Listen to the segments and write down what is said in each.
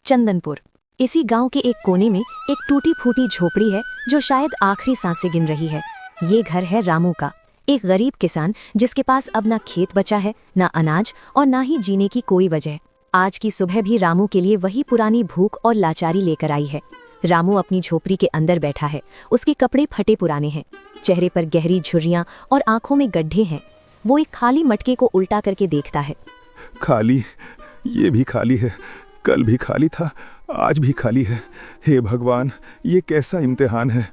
चंदनपुर। इसी गांव के एक कोने में एक टूटी फूटी झोपड़ी है जो शायद आखिरी सांसें गिन रही है। ये घर है रामू का, एक गरीब किसान जिसके पास अब ना खेत बचा है, ना अनाज और ना ही जीने की कोई वजह। आज की सुबह भी रामू के लिए वही पुरानी भूख और लाचारी लेकर आई है। रामू अपनी झोपड़ी के अंदर बैठा है। उसके कपड़े फटे पुराने हैं, चेहरे पर गहरी झुर्रियां और आंखों में गड्ढे हैं। वो एक खाली मटके को उल्टा करके देखता है। खाली, ये भी खाली है, कल भी खाली था, आज भी खाली है। हे भगवान, ये कैसा इम्तिहान है।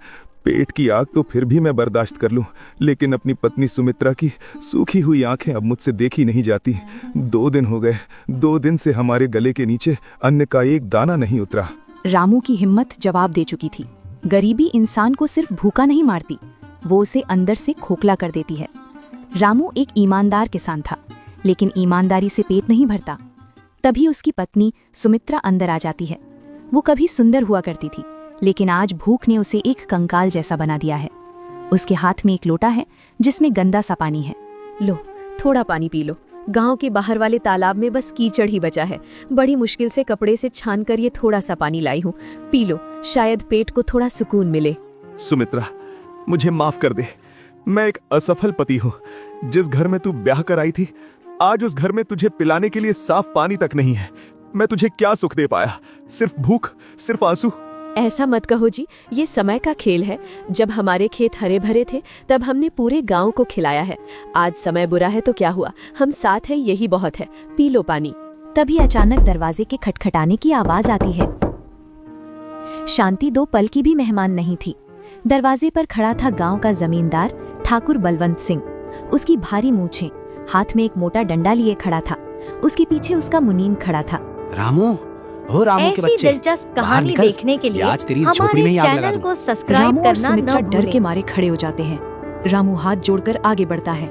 पेट की आग तो फिर भी मैं बर्दाश्त कर लूं, लेकिन अपनी पत्नी सुमित्रा की सूखी हुई आंखें अब मुझसे देखी नहीं जाती। 2 दिन हो गए, 2 दिन से हमारे गले के नीचे अन्न का एक दाना नहीं उतरा। रामू की हिम्मत जवाब दे चुकी थी। गरीबी इंसान को सिर्फ भूखा नहीं मारती, वो उसे अंदर से खोखला कर देती है। रामू एक ईमानदार किसान था, लेकिन ईमानदारी से पेट नहीं भरता। तभी उसकी पत्नी सुमित्रा अंदर आ जाती है। वो कभी सुंदर हुआ करती थी, लेकिन आज भूख ने उसे एक कंकाल जैसा बना दिया है। उसके हाथ में एक लोटा है जिसमें गंदा सा पानी है। लो, थोड़ा पानी पी लो। गांव के बाहर वाले तालाब में बस कीचड़ ही बचा है। बड़ी मुश्किल से कपड़े से छानकर ये थोड़ा सा पानी लाई हूँ, पी लो, शायद पेट को थोड़ा सुकून मिले। सुमित्रा, मुझे माफ कर दे। मैं एक असफल पति हूँ। जिस घर में तू ब्याह कर आई थी, आज उस घर में तुझे पिलाने के लिए साफ पानी तक नहीं है। मैं तुझे क्या सुख दे पाया? सिर्फ भूख, सिर्फ आंसू। ऐसा मत कहो जी, ये समय का खेल है। जब हमारे खेत हरे भरे थे तब हमने पूरे गांव को खिलाया है। आज समय बुरा है तो क्या हुआ, हम साथ हैं, यही बहुत है। पी लो पानी। तभी अचानक दरवाजे के खटखटाने की आवाज आती है। शांति 2 पल की भी मेहमान नहीं थी। दरवाजे पर खड़ा था गांव का जमींदार ठाकुर बलवंत सिंह। उसकी भारी मूछें, हाथ में एक मोटा डंडा लिए खड़ा था। उसके पीछे उसका मुनीम खड़ा था। रामू, हो रामू के बच्चे, ऐसी दिलचस्प कहानी देखने के लिए आज तेरी इस झोपड़ी में ही आग लगा चैनल दूं। को सब्सक्राइब रामू और करना सुमित्रा न डर के भूलें। मारे खड़े हो जाते हैं। रामू हाथ जोड़कर आगे बढ़ता है।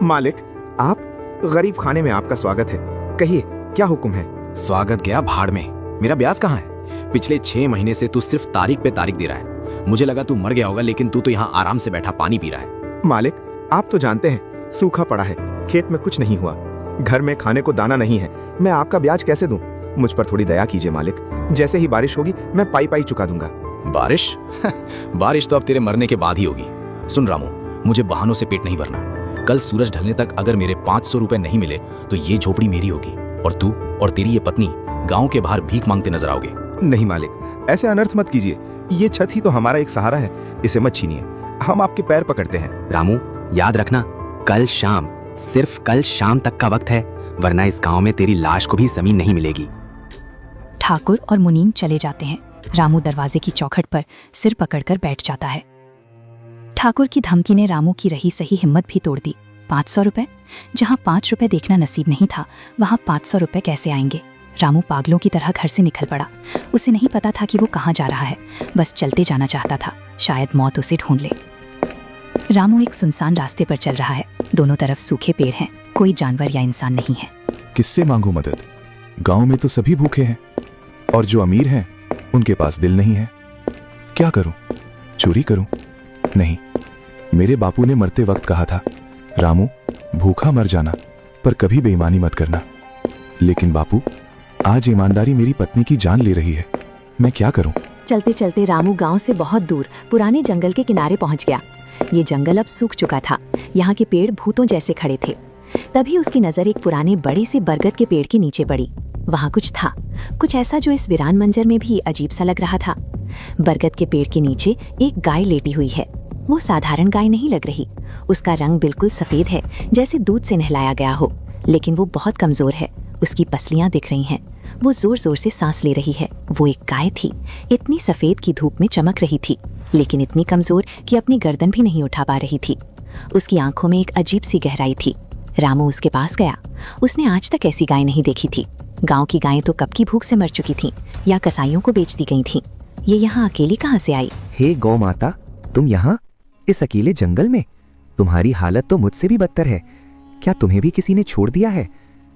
मालिक, आप गरीब खाने में आपका स्वागत है। कहिए, क्या हुक्म है? स्वागत गया भाड़ में। मेरा ब्याज कहाँ है? पिछले 6 महीने से तू सिर्फ तारीख पे तारीख दे रहा है। मुझे लगा तू मर गया होगा, लेकिन तू तो यहाँ आराम से बैठा पानी पी रहा है। मालिक, आप तो जानते हैं सूखा पड़ा है, खेत में कुछ नहीं हुआ, घर में खाने को दाना नहीं है। मैं आपका ब्याज कैसे दूं? मुझ पर थोड़ी दया कीजिए मालिक। जैसे ही बारिश होगी मैं पाई पाई चुका दूंगा। बारिश? बारिश तो अब तेरे मरने के बाद ही होगी। सुन रामू, मुझे बहानों से पेट नहीं भरना। कल सूरज ढलने तक अगर मेरे 500 रुपए नहीं मिले तो ये झोपड़ी मेरी होगी, और तू और तेरी ये पत्नी गांव के बाहर भीख मांगते नजर आओगे। नहीं मालिक, ऐसे अनर्थ मत कीजिए। ये छत ही तो हमारा एक सहारा है, इसे मत छीनिए। हम आपके पैर पकड़ते हैं। रामू, याद रखना, कल शाम, सिर्फ कल शाम तक का वक्त है, वरना इस गांव में तेरी लाश को भी जमीन नहीं मिलेगी। ठाकुर और मुनीम चले जाते हैं। रामू दरवाजे की चौखट पर सिर पकड़कर बैठ जाता है। ठाकुर की धमकी ने रामू की रही सही हिम्मत भी तोड़ दी। 500 रुपए? जहां 5 रुपए देखना नसीब नहीं था, वहां 500 रुपए कैसे आएंगे? रामू पागलों की तरह घर से निकल पड़ा। उसे नहीं पता था कि वो कहाँ जा रहा है, बस चलते जाना चाहता था। शायद मौत उसे ढूंढ ले। रामू एक सुनसान रास्ते पर चल रहा है। दोनों तरफ सूखे पेड़ हैं, कोई जानवर या इंसान नहीं है। किससे मांगू मदद? गांव में तो सभी भूखे हैं, और जो अमीर हैं उनके पास दिल नहीं है। क्या करूं? चोरी करूं? नहीं, मेरे बापू ने मरते वक्त कहा था, रामू, भूखा मर जाना पर कभी बेईमानी मत करना। लेकिन बापू, आज ईमानदारी मेरी पत्नी की जान ले रही है। मैं क्या करूं? चलते चलते रामू गांव से बहुत दूर पुराने जंगल के किनारे पहुंच गया। ये जंगल अब सूख चुका था। यहाँ के पेड़ भूतों जैसे खड़े थे। तभी उसकी नजर एक पुराने बड़े से बरगद के पेड़ के नीचे पड़ी। वहाँ कुछ था, कुछ ऐसा जो इस वीरान मंजर में भी अजीब सा लग रहा था। बरगद के पेड़ के नीचे एक गाय लेटी हुई है। वो साधारण गाय नहीं लग रही। उसका रंग बिल्कुल सफेद है, जैसे दूध से नहलाया गया हो, लेकिन वो बहुत कमजोर है। उसकी पसलियां दिख रही हैं। वो जोर जोर से सांस ले रही है। वो एक गाय थी, इतनी सफेद की धूप में चमक रही थी, लेकिन इतनी कमजोर कि अपनी गर्दन भी नहीं उठा पा रही थी। उसकी आंखों में एक अजीब सी गहराई थी। रामू उसके पास गया। उसने आज तक ऐसी गाय नहीं देखी थी। गांव की गायें तो कब की भूख से मर चुकी थीं, या कसाईयों को बेच दी गई थीं। ये यहाँ अकेली कहाँ से आई? हे गौ माता, तुम यहाँ इस अकेले जंगल में? तुम्हारी हालत तो मुझसे भी बदतर है। क्या तुम्हें भी किसी ने छोड़ दिया है?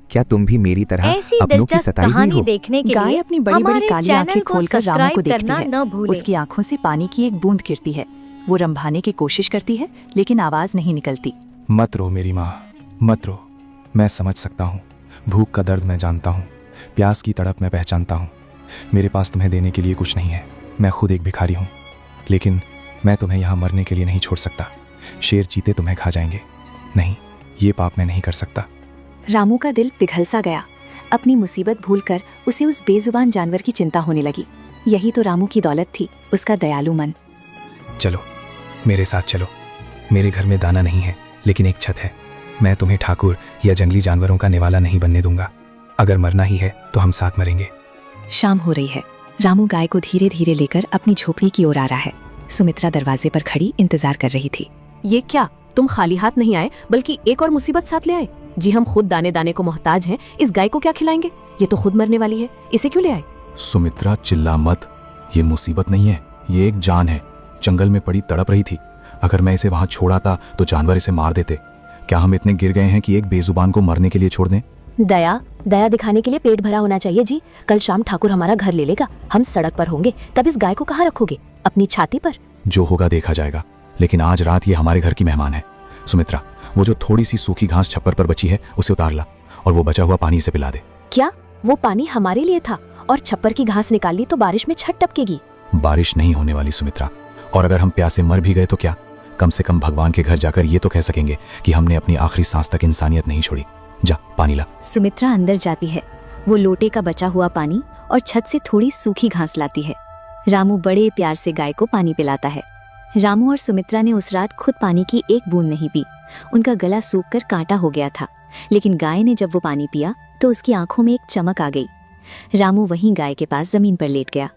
क्या तुम भी मेरी तरह ऐसी अपनों की दिलचस्प सताई हुई कहानी हो? देखने के गाय लिए अपनी बड़ी बड़ी हमारे काली चैनल आंखें को खोलकर रामू को सब्सक्राइब देखती करना है। न भूलें। उसकी आंखों से पानी की एक बूंद गिरती है। वो रंभाने की कोशिश करती है, लेकिन आवाज नहीं निकलती। मत रो मेरी माँ, मत रो। मैं समझ सकता हूँ। भूख का दर्द मैं जानता हूँ, प्यास की तड़प मैं पहचानता हूँ। मेरे पास तुम्हें देने के लिए कुछ नहीं है, मैं खुद एक भिखारी हूँ, लेकिन मैं तुम्हें यहाँ मरने के लिए नहीं छोड़ सकता। शेर चीते तुम्हें खा जाएंगे। नहीं, ये पाप मैं नहीं कर सकता। रामू का दिल पिघल सा गया। अपनी मुसीबत भूलकर उसे उस बेजुबान जानवर की चिंता होने लगी। यही तो रामू की दौलत थी, उसका दयालु मन। चलो मेरे साथ चलो। मेरे घर में दाना नहीं है, लेकिन एक छत है। मैं तुम्हें ठाकुर या जंगली जानवरों का निवाला नहीं बनने दूंगा। अगर मरना ही है तो हम साथ मरेंगे। शाम हो रही है। रामू गाय को धीरे धीरे लेकर अपनी झोपड़ी की ओर आ रहा है। सुमित्रा दरवाजे पर खड़ी इंतजार कर रही थी। ये क्या, तुम खाली हाथ नहीं आए बल्कि एक और मुसीबत साथ ले आए? जी हम खुद दाने दाने को मोहताज हैं, इस गाय को क्या खिलाएंगे? ये तो खुद मरने वाली है, इसे क्यों ले आए? सुमित्रा चिल्ला मत, ये मुसीबत नहीं है, ये एक जान है। जंगल में पड़ी तड़प रही थी। अगर मैं इसे वहां छोड़ा था तो जानवर इसे मार देते। क्या हम इतने गिर गए हैं कि एक बेजुबान को मरने के लिए छोड़ दें? दया दिखाने के लिए पेट भरा होना चाहिए जी। कल शाम ठाकुर हमारा घर ले लेगा, हम सड़क पर होंगे, तब इस गाय को कहाँ रखोगे? अपनी छाती पर? जो होगा देखा जाएगा, लेकिन आज रात ये हमारे घर की मेहमान है। सुमित्रा, वो जो थोड़ी सी सूखी घास छप्पर पर बची है उसे उतार ला और वो बचा हुआ पानी इसे पिला दे। क्या वो पानी हमारे लिए था और छप्पर की घास निकाल ली तो बारिश में छत टपकेगी? बारिश नहीं होने वाली सुमित्रा, और अगर हम प्यासे मर भी गए तो क्या? कम से कम भगवान के घर जाकर ये तो कह सकेंगे कि हमने अपनी आखिरी सांस तक इंसानियत नहीं छोड़ी। जा पानी ला। सुमित्रा अंदर जाती है। वो लोटे का बचा हुआ पानी और छत से थोड़ी सूखी घास लाती है। रामू बड़े प्यार से गाय को पानी पिलाता है। रामू और सुमित्रा ने उस रात खुद पानी की एक बूंद नहीं पी। उनका गला सूखकर कांटा हो गया था, लेकिन गाय ने जब वो पानी पिया तो उसकी आंखों में एक चमक आ गई। रामू वहीं गाय के पास जमीन पर लेट गया।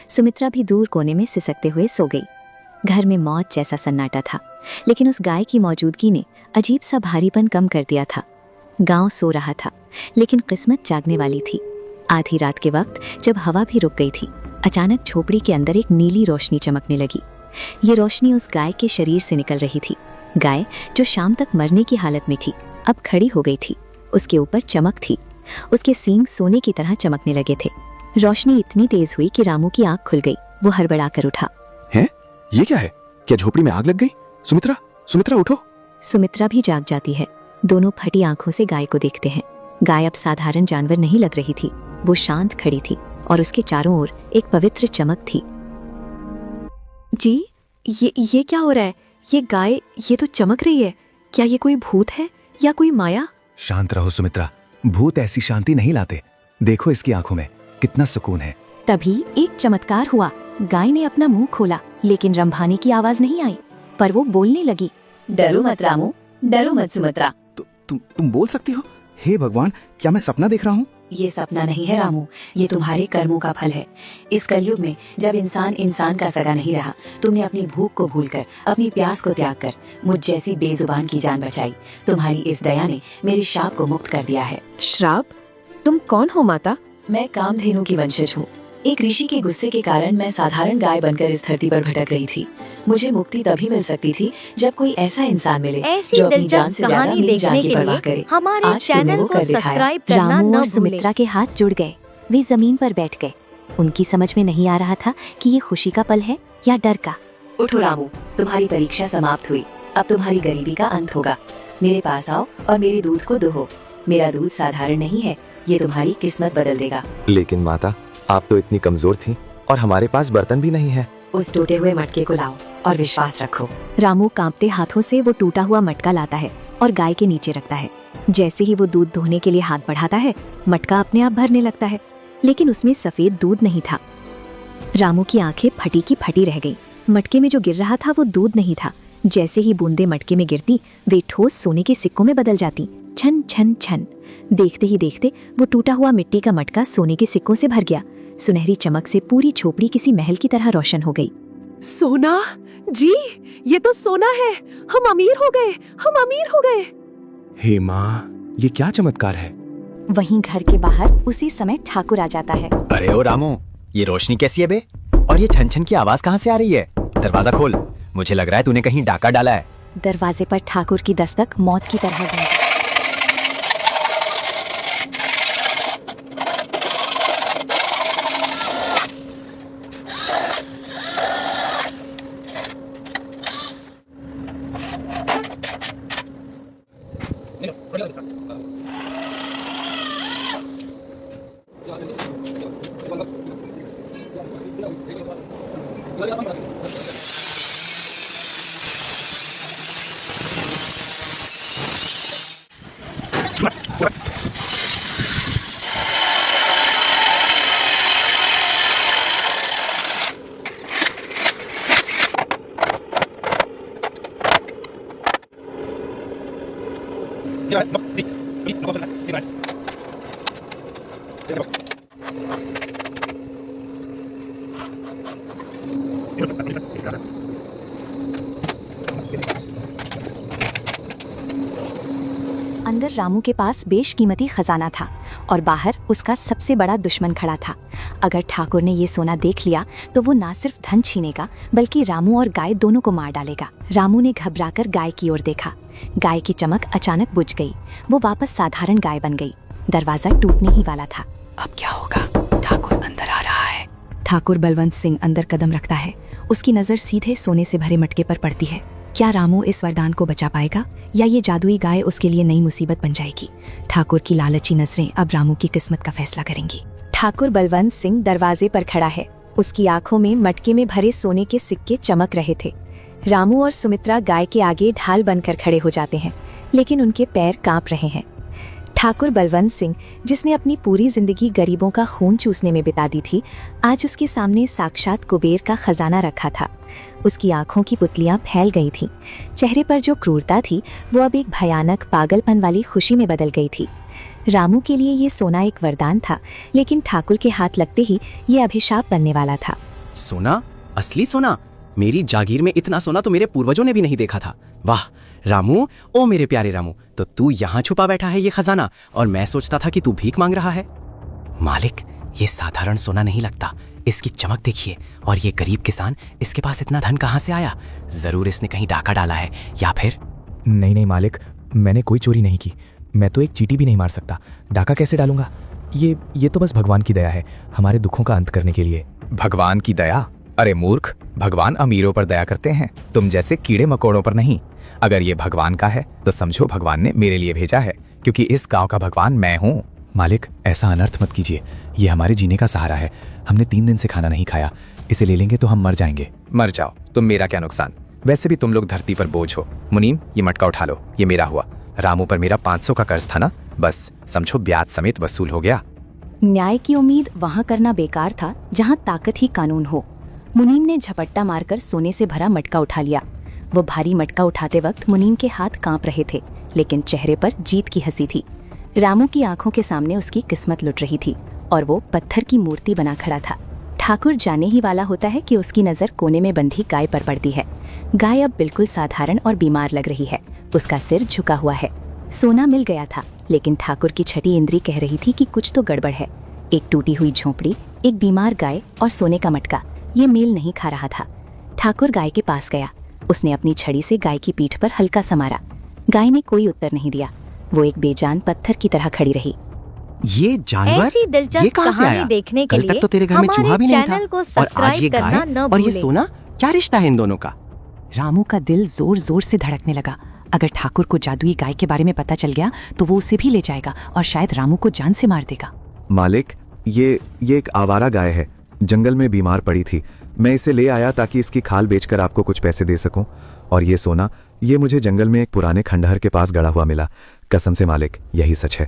सुमित्रा भी दूर कोने में सिसकते हुए सो गई। घर में मौत जैसा सन्नाटा था, लेकिन उस गाय की मौजूदगी ने अजीब सा भारीपन कम कर दिया था। गांव सो रहा था, लेकिन किस्मत जागने वाली थी। आधी रात के वक्त जब हवा भी रुक गई थी, अचानक झोपड़ी के अंदर एक नीली रोशनी चमकने लगी। ये रोशनी उस गाय के शरीर से निकल रही थी। गाय जो शाम तक मरने की हालत में थी, अब खड़ी हो गई थी। उसके ऊपर चमक थी। उसके सींग सोने की तरह चमकने लगे थे। रोशनी इतनी तेज हुई कि रामू की आंख खुल गई। वो हड़बड़ा कर उठा। हैं? ये क्या है? क्या झोपड़ी में आग लग गई? सुमित्रा, सुमित्रा उठो। सुमित्रा भी जाग जाती है। दोनों फटी आंखों से गाय को देखते हैं। गाय अब साधारण जानवर नहीं लग रही थी। वो शांत खड़ी थी और उसके चारों ओर एक पवित्र चमक थी। जी ये क्या हो रहा है? ये गाय ये तो चमक रही है। क्या ये कोई भूत है या कोई माया? शांत रहो सुमित्रा, भूत ऐसी शांति नहीं लाते। देखो इसकी आंखों में कितना सुकून है। तभी एक चमत्कार हुआ। गाय ने अपना मुंह खोला, लेकिन रंभाने की आवाज नहीं आई, पर वो बोलने लगी। डरो मत रामू, डरो मत सुमित्रा। तुम बोल सकती हो? हे भगवान, क्या मैं सपना देख रहा हूँ? ये सपना नहीं है रामू, ये तुम्हारे कर्मों का फल है। इस कलयुग में जब इंसान इंसान का सगा नहीं रहा, तुमने अपनी भूख को भूलकर, अपनी प्यास को त्याग कर मुझ जैसी बेजुबान की जान बचाई। तुम्हारी इस दया ने मेरे शाप को मुक्त कर दिया है। श्राप? तुम कौन हो माता? मैं कामधेनु की वंशज हूँ। एक ऋषि के गुस्से के कारण मैं साधारण गाय बनकर इस धरती पर भटक रही थी। मुझे मुक्ति तभी मिल सकती थी जब कोई ऐसा इंसान मिले ऐसी जो अपनी जान दिलचस्प से ज्यादा कहानी मेरी जान देखने की के परवाह लिए करे। हमारे आज तुमने चैनल वो को कर दिखाया। सब्सक्राइब करना रामू न और भूलें। सुमित्रा के हाथ जुड़ गए। वे जमीन पर बैठ गए। उनकी समझ में नहीं आ रहा था कि ये खुशी का पल है या डर का। उठो रामू, तुम्हारी परीक्षा समाप्त हुई। अब तुम्हारी गरीबी का अंत होगा। मेरे पास आओ और मेरे दूध को दुहो। मेरा दूध साधारण नहीं है, ये तुम्हारी किस्मत बदल देगा। लेकिन माता, आप तो इतनी कमजोर थी और हमारे पास बर्तन भी नहीं है। उस टूटे हुए मटके को लाओ और विश्वास रखो। रामू कांपते हाथों से वो टूटा हुआ मटका लाता है और गाय के नीचे रखता है। जैसे ही वो दूध धोने के लिए हाथ बढ़ाता है, मटका अपने आप भरने लगता है, लेकिन उसमें सफेद दूध नहीं था। रामू की आंखें फटी की फटी रह गई। मटके में जो गिर रहा था वो दूध नहीं था। जैसे ही बूंदे मटके में गिरती, वे ठोस सोने के सिक्कों में बदल जाती। छन छन छन। देखते ही देखते वो टूटा हुआ मिट्टी का मटका सोने के सिक्कों से भर गया। सुनहरी चमक से पूरी झोपड़ी किसी महल की तरह रोशन हो गई। सोना? जी ये तो सोना है। हम अमीर हो गए, हम अमीर हो गए। हे माँ, ये क्या चमत्कार है? वहीं घर के बाहर उसी समय ठाकुर आ जाता है। अरे ओ रामू, ये रोशनी कैसी है बे? और ये छन छन की आवाज कहाँ से आ रही है? दरवाजा खोल, मुझे लग रहा है तूने कहीं डाका डाला है। दरवाजे पर ठाकुर की दस्तक मौत की तरह गूंजी। अंदर रामू के पास बेशकीमती खजाना था और बाहर उसका सबसे बड़ा दुश्मन खड़ा था। अगर ठाकुर ने ये सोना देख लिया तो वो ना सिर्फ धन छीनेगा बल्कि रामू और गाय दोनों को मार डालेगा। रामू ने घबराकर गाय की ओर देखा। गाय की चमक अचानक बुझ गई। वो वापस साधारण गाय बन गई। दरवाजा टूटने ही वाला था। अब क्या होगा? ठाकुर अंदर आ रहा है। ठाकुर बलवंत सिंह अंदर कदम रखता है। उसकी नजर सीधे सोने से भरे मटके पर पड़ती है। क्या रामू इस वरदान को बचा पाएगा या ये जादुई गाय उसके लिए नई मुसीबत बन जाएगी? ठाकुर की लालची नजरें अब रामू की किस्मत का फैसला करेंगी। ठाकुर बलवंत सिंह दरवाजे पर खड़ा है। उसकी आंखों में मटके में भरे सोने के सिक्के चमक रहे थे। रामू और सुमित्रा गाय के आगे ढाल बनकर खड़े हो जाते हैं, लेकिन उनके पैर कांप रहे हैं। ठाकुर बलवंत सिंह, जिसने अपनी पूरी जिंदगी गरीबों का खून चूसने में बिता दी थी, आज उसके सामने साक्षात कुबेर का खजाना रखा था। उसकी आंखों की पुतलियां फैल गई थीं। चेहरे पर जो क्रूरता थी वो अब एक भयानक पागलपन वाली खुशी में बदल गई थी। रामू के लिए ये सोना एक वरदान था, लेकिन ठाकुर के हाथ लगते ही ये अभिशाप बनने वाला था। सोना? असली सोना? मेरी जागीर में इतना सोना तो मेरे पूर्वजों ने भी नहीं देखा था। वाह रामू, ओ मेरे प्यारे रामू, तो तू यहाँ छुपा बैठा है ये खजाना, और मैं सोचता था कि तू भीख मांग रहा है। मालिक, ये साधारण सोना नहीं लगता। इसकी चमक देखिए, और ये गरीब किसान, इसके पास इतना धन कहाँ से आया? जरूर इसने कहीं डाका डाला है, या फिर नहीं मालिक, मैंने कोई चोरी नहीं की। मैं तो एक चींटी भी नहीं मार सकता। डाका कैसे डालूंगा? ये तो बस भगवान की दया है, हमारे दुखों का अंत करने के लिए। भगवान की दया? अरे मूर्ख, भगवान अमीरों पर दया करते हैं, तुम जैसे कीड़े मकोड़ों पर नहीं। अगर ये भगवान का है तो समझो भगवान ने मेरे लिए भेजा है, क्योंकि इस गांव का भगवान मैं हूँ। मालिक, ऐसा अनर्थ मत कीजिए। ये हमारे जीने का सहारा है। हमने 3 दिन से खाना नहीं खाया। इसे ले लेंगे तो हम मर जाएंगे। मर जाओ, तुम मेरा क्या नुकसान। वैसे भी तुम लोग धरती पर बोझ हो। मुनीम, ये मटका उठा लो, ये मेरा हुआ। रामू पर मेरा 500 का कर्ज था ना, बस समझो ब्याज समेत वसूल हो गया। न्याय की उम्मीद वहां करना बेकार था जहां ताकत ही कानून हो। मुनीम ने झपट्टा मारकर सोने से भरा मटका उठा लिया। वो भारी मटका उठाते वक्त मुनीम के हाथ कांप रहे थे, लेकिन चेहरे पर जीत की हंसी थी। रामू की आंखों के सामने उसकी किस्मत लुट रही थी और वो पत्थर की मूर्ति बना खड़ा था। ठाकुर जाने ही वाला होता है कि उसकी नज़र कोने में बंधी गाय पर पड़ती है। गाय अब बिल्कुल साधारण और बीमार लग रही है। उसका सिर झुका हुआ है। सोना मिल गया था, लेकिन ठाकुर की छठी इंद्री कह रही थी कि कुछ तो गड़बड़ है। एक टूटी हुई झोंपड़ी, एक बीमार गाय और सोने का मटका, ये मेल नहीं खा रहा था। ठाकुर गाय के पास गया। उसने अपनी छड़ी से गाय की पीठ पर हल्का सा मारा। गाय ने कोई उत्तर नहीं दिया। वो एक बेजान पत्थर की तरह खड़ी रही। ये जानवर? ऐसी दिलचस्प ये कहाँ से कहानी आया? देखने के कल लिए तक तो तेरे घर में हमारे चूहा भी नहीं था, चैनल को और आज ये सब्सक्राइब गाय करना न और ये भूलें। सोना, क्या रिश्ता है इन दोनों का? रामू का दिल जोर जोर से धड़कने लगा। अगर ठाकुर को जादुई गाय के बारे में पता चल गया तो वो उसे भी ले जाएगा और शायद रामू को जान से मार देगा। मालिक, ये एक आवारा गाय है। जंगल में बीमार पड़ी थी। मैं इसे ले आया ताकि इसकी खाल बेचकर आपको कुछ पैसे दे सकूं। और ये सोना, ये मुझे जंगल में एक पुराने खंडहर के पास गड़ा हुआ मिला। कसम से मालिक, यही सच है।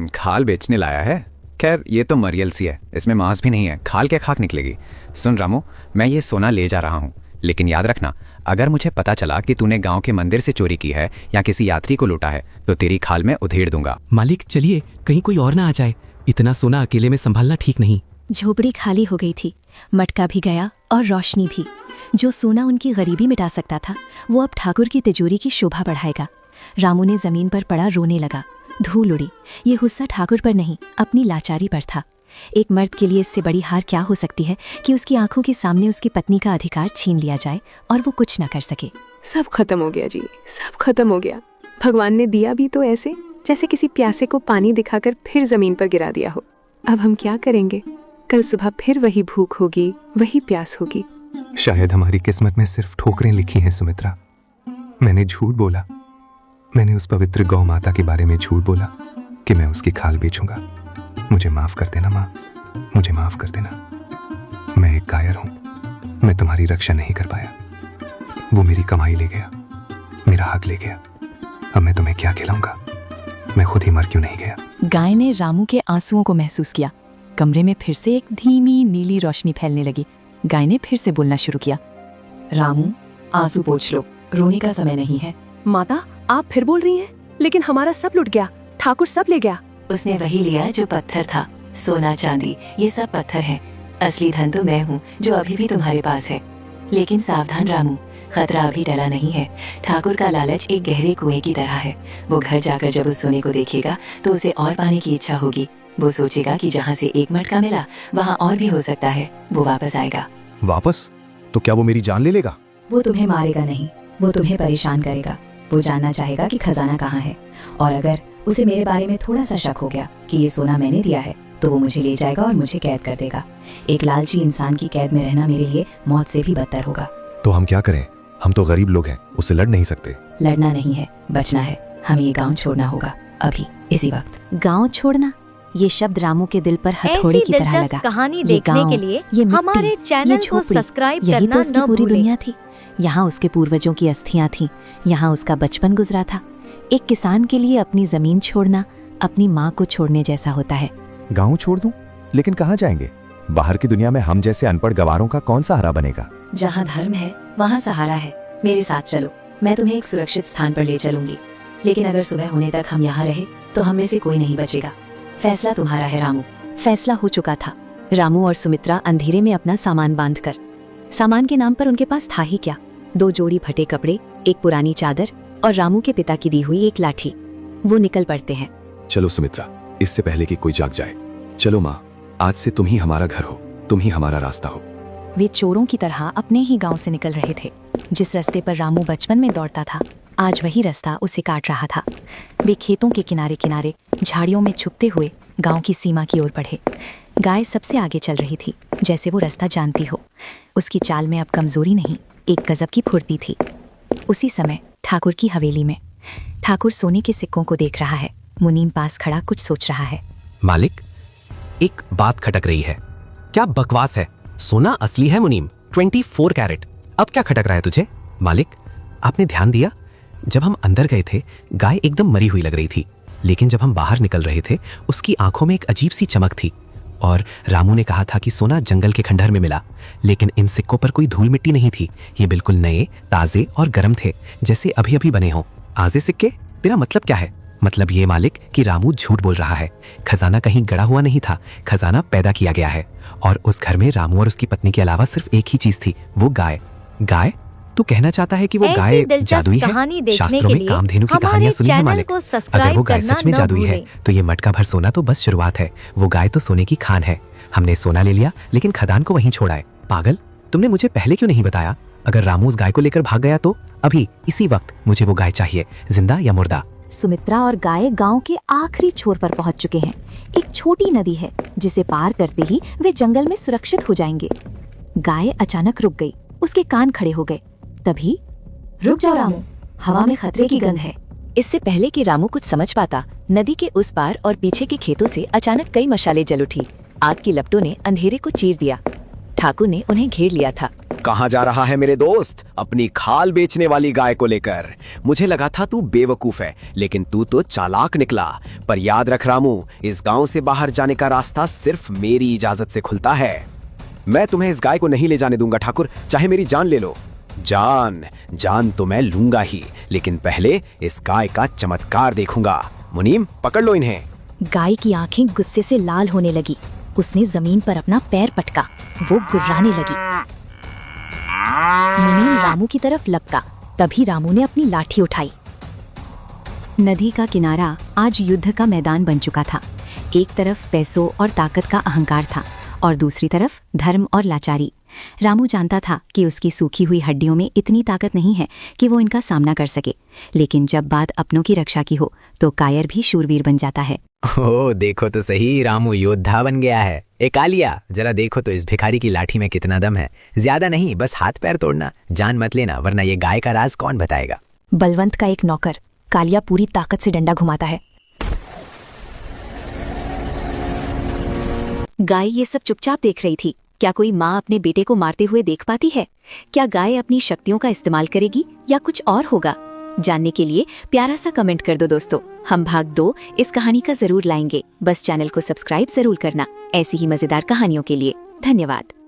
खाल बेचने लाया है? खैर, ये तो मरियल सी है, इसमें मांस भी नहीं है, खाल क्या खाक निकलेगी। सुन रामू, मैं ये सोना ले जा रहा हूँ, लेकिन याद रखना, अगर मुझे पता चला कि तूने गांव के मंदिर से चोरी की है या किसी यात्री को लूटा है तो तेरी खाल में उधेड़ दूंगा। मालिक चलिए, कहीं कोई और ना आ जाए। इतना सोना अकेले में संभालना ठीक नहीं। झोपड़ी खाली हो गई थी। मटका भी गया और रोशनी भी। जो सोना उनकी गरीबी मिटा सकता था, वो अब ठाकुर की तिजोरी की शोभा बढ़ाएगा। रामू ने जमीन पर पड़ा रोने लगा। धूल उड़ी। ये गुस्सा ठाकुर पर नहीं, अपनी लाचारी पर था। एक मर्द के लिए इससे बड़ी हार क्या हो सकती है कि उसकी आंखों के सामने उसकी पत्नी का अधिकार छीन लिया जाए और वो कुछ न कर सके। सब खत्म हो गया जी, सब खत्म हो गया। भगवान ने दिया भी तो ऐसे, जैसे किसी प्यासे को पानी दिखाकर फिर जमीन पर गिरा दिया हो। अब हम क्या करेंगे? कल सुबह फिर वही भूख होगी, वही प्यास होगी। शायद हमारी किस्मत में सिर्फ ठोकरें लिखी हैं सुमित्रा। मैंने झूठ बोला। मैंने उस पवित्र गौ माता के बारे में झूठ बोला कि मैं उसकी खाल बेचूंगा। मुझे माफ कर देना माँ, मुझे माफ कर देना। एक कायर हूं। मैं तुम्हारी रक्षा नहीं कर पाया। वो मेरी कमाई ले गया, मेरा हक ले गया। अब मैं तुम्हें क्या खिलाऊंगा? मैं खुद ही मर क्यों नहीं गया? गाय ने रामू के आंसुओं को महसूस किया। कमरे में फिर से एक धीमी नीली रोशनी फैलने लगी। गाय ने फिर से बोलना शुरू किया। रामू, आंसू पोंछ लो, रोने का समय नहीं है। माता, आप फिर बोल रही हैं? लेकिन हमारा सब लुट गया, ठाकुर सब ले गया। उसने वही लिया जो पत्थर था। सोना चांदी ये सब पत्थर हैं। असली धन तो मैं हूँ जो अभी भी तुम्हारे पास है। लेकिन सावधान रामू, खतरा अभी टला नहीं है। ठाकुर का लालच एक गहरे कुएं की तरह है। वो घर जाकर जब उस सोने को देखेगा तो उसे और पाने की इच्छा होगी। वो सोचेगा कि जहाँ से एक मटका मिला वहाँ और भी हो सकता है। वो वापस आएगा। वापस? तो क्या वो मेरी जान ले लेगा? वो तुम्हें मारेगा नहीं, वो तुम्हें परेशान करेगा। वो जानना चाहेगा कि खजाना कहाँ है, और अगर उसे मेरे बारे में थोड़ा सा शक हो गया कि ये सोना मैंने दिया है तो वो मुझे ले जाएगा और मुझे कैद कर देगा। एक लालची इंसान की कैद में रहना मेरे लिए मौत से भी बदतर होगा। तो हम क्या करें? हम तो गरीब लोग हैं, उससे लड़ नहीं सकते। लड़ना नहीं है, बचना है। हमें ये गांव छोड़ना होगा, अभी इसी वक्त। गांव छोड़ना? ये शब्द रामू के दिल पर हथौड़े की तरह लगा। कहानी देखने के लिए ये मिट्टी, हमारे चैनल ये को झोपड़ी, सब्सक्राइब यही करना तो उसकी न पूरी भूलें। दुनिया थी। यहाँ उसके पूर्वजों की अस्थियां थीं, यहाँ उसका बचपन गुजरा था। एक किसान के लिए अपनी जमीन छोड़ना अपनी माँ को छोड़ने जैसा होता है। गांव छोड़ दूं? लेकिन कहाँ जाएंगे? बाहर की दुनिया में हम जैसे अनपढ़ गवारों का कौन सहारा बनेगा? जहाँ धर्म है वहाँ सहारा है। मेरे साथ चलो, मैं तुम्हें एक सुरक्षित स्थान पर ले चलूंगी। लेकिन अगर सुबह होने तक हम यहाँ रहे तो हम में से कोई नहीं बचेगा। फैसला तुम्हारा है रामू। फैसला हो चुका था। रामू और सुमित्रा अंधेरे में अपना सामान बांधकर, सामान के नाम पर उनके पास था ही क्या, 2 जोड़ी फटे कपड़े, एक पुरानी चादर और रामू के पिता की दी हुई एक लाठी। वो निकल पड़ते हैं। चलो सुमित्रा, इससे पहले कि कोई जाग जाए। चलो माँ, आज से तुम ही हमारा घर हो, तुम ही हमारा रास्ता हो। वे चोरों की तरह अपने ही गांव से निकल रहे थे। जिस रास्ते पर रामू बचपन में दौड़ता था, आज वही रास्ता उसे काट रहा था। वे खेतों के किनारे किनारे झाड़ियों में छुपते हुए गांव की सीमा की ओर बढ़े। गाय सबसे आगे चल रही थी, जैसे वो रास्ता जानती हो। उसकी चाल में अब कमजोरी नहीं, एक गजब की फुर्ती थी। उसी समय ठाकुर की हवेली में ठाकुर सोने के सिक्कों को देख रहा है। मुनीम पास खड़ा कुछ सोच रहा है। मालिक, एक बात खटक रही है। क्या बकवास है? सोना असली है मुनीम, 24 कैरेट। अब क्या खटक रहा है तुझे? मालिक, आपने ध्यान दिया? जब हम अंदर गए थे गाय एकदम मरी हुई लग रही थी, लेकिन जब हम बाहर निकल रहे थे उसकी आंखों में एक अजीब सी चमक थी। और रामू ने कहा था कि सोना जंगल के खंडहर में मिला, लेकिन इन सिक्कों पर कोई धूल मिट्टी नहीं थी। ये बिल्कुल नए, ताजे और गर्म थे, जैसे अभी अभी बने हों। आजे सिक्के? तेरा मतलब क्या है? मतलब ये मालिक कि रामू झूठ बोल रहा है। खजाना कहीं गड़ा हुआ नहीं था, खजाना पैदा किया गया है। और उस घर में रामू और उसकी पत्नी के अलावा सिर्फ एक ही चीज थी, वो गाय। गाय? तू कहना चाहता है कि वो गाय जादुई है? शास्त्रों में कामधेनु की कहानियां सुनी है मालिक। अगर वो गाय सच में जादुई है तो ये मटका भर सोना तो बस शुरुआत है। वो गाय तो सोने की खान है। हमने सोना ले लिया लेकिन खदान को वहीं छोड़ा है। पागल, तुमने मुझे पहले क्यों नहीं बताया? अगर रामू उस गाय को लेकर भाग गया तो अभी इसी वक्त मुझे वो गाय चाहिए, जिंदा या मुर्दा। सुमित्रा और गाय गांव के आखिरी छोर पर पहुंच चुके हैं। एक छोटी नदी है जिसे पार करते ही वे जंगल में सुरक्षित हो जाएंगे। गाय अचानक रुक गई, उसके कान खड़े हो गए। तभी, रुक जाओ रामू, हवा में खतरे की गंध है। इससे पहले कि रामू कुछ समझ पाता, नदी के उस पार और पीछे के खेतों से अचानक कई मशालें जल उठी। आग की लपटों ने अंधेरे को चीर दिया। ठाकुर ने उन्हें घेर लिया था। कहाँ जा रहा है मेरे दोस्त, अपनी खाल बेचने वाली गाय को लेकर? मुझे लगा था तू बेवकूफ है, लेकिन तू तो चालाक निकला। पर याद रख रामू, इस गांव से बाहर जाने का रास्ता सिर्फ मेरी इजाजत से खुलता है। मैं तुम्हें इस गाय को नहीं ले जाने दूंगा ठाकुर, चाहे मेरी जान ले लो। जान तो मैं लूंगा ही, लेकिन पहले इस गाय का चमत्कार देखूंगा। मुनीम, पकड़ लो इन्हें। गाय की आंखें गुस्से से लाल होने लगी। उसने जमीन पर अपना पैर पटका, वो गुर्राने लगी। मुनीम रामू की तरफ लपका। तभी रामू ने अपनी लाठी उठाई। नदी का किनारा आज युद्ध का मैदान बन चुका था। एक तरफ पैसों और ताकत का अहंकार था और दूसरी तरफ धर्म और लाचारी। रामू जानता था कि उसकी सूखी हुई हड्डियों में इतनी ताकत नहीं है कि वो इनका सामना कर सके, लेकिन जब बात अपनों की रक्षा की हो तो कायर भी शूरवीर बन जाता है। ओह, देखो तो सही, रामू योद्धा बन गया है। एक आलिया, जरा देखो तो इस भिखारी की लाठी में कितना दम है। ज्यादा नहीं, बस हाथ पैर तोड़ना, जान मत लेना, वरना ये गाय का राज कौन बताएगा। बलवंत का एक नौकर कालिया पूरी ताकत से डंडा घुमाता है। गाय ये सब चुपचाप देख रही थी। क्या कोई माँ अपने बेटे को मारते हुए देख पाती है? क्या गाय अपनी शक्तियों का इस्तेमाल करेगी या कुछ और होगा? जानने के लिए प्यारा सा कमेंट कर दो दोस्तों। हम भाग 2 इस कहानी का जरूर लाएंगे। बस चैनल को सब्सक्राइब जरूर करना ऐसी ही मजेदार कहानियों के लिए। धन्यवाद।